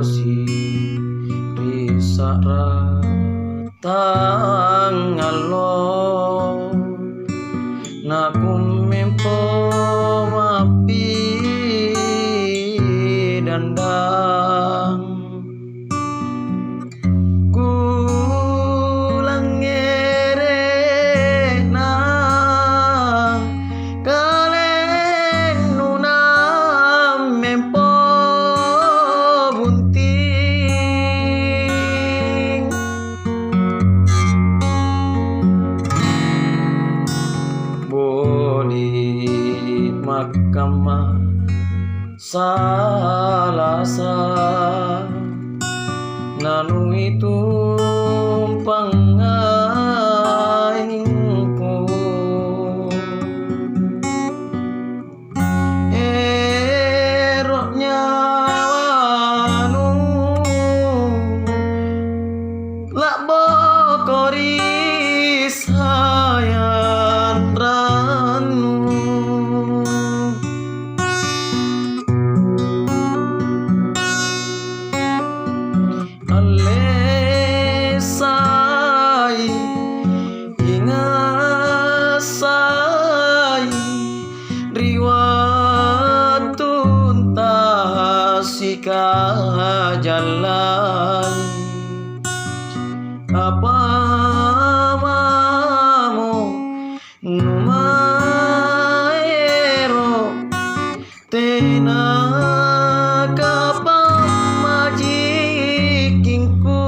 si risara tangalo na kumimpo mapi dandang kulang ngere na kalen nuna mempo bunting Boli'Ma Kamma Salasa nanu itu pangaingku eroknya wanu lak bokori sayan ranu alesai ingasai riwatun tasika jalan apa mamo numaero tena kapam majikinku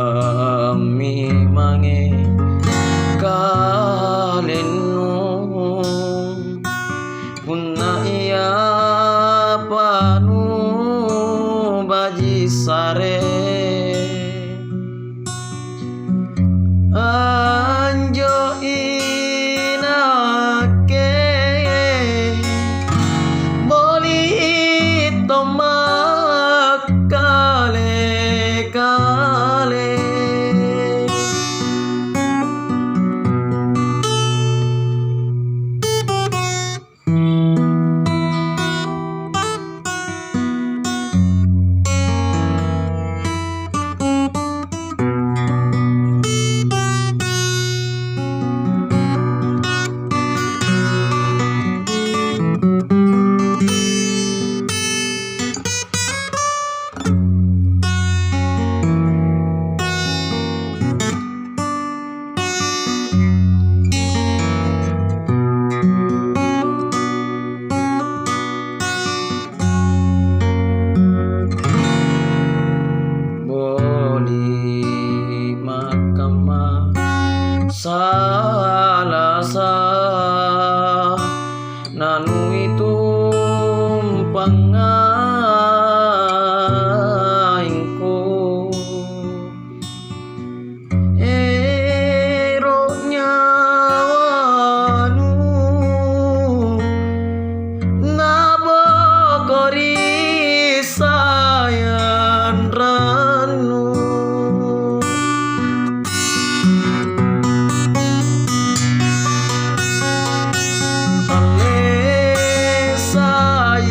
erami mange kalenu punna iya panu baji sare anjo inake Boli'Ma kale kale Boli'Ma Kamma Salasa nanu itu pangaingku eroknya wanu nabokori sayan ranu alesai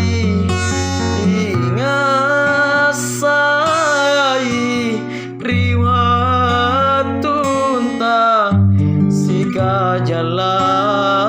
ingasai riwatun ta sika jalan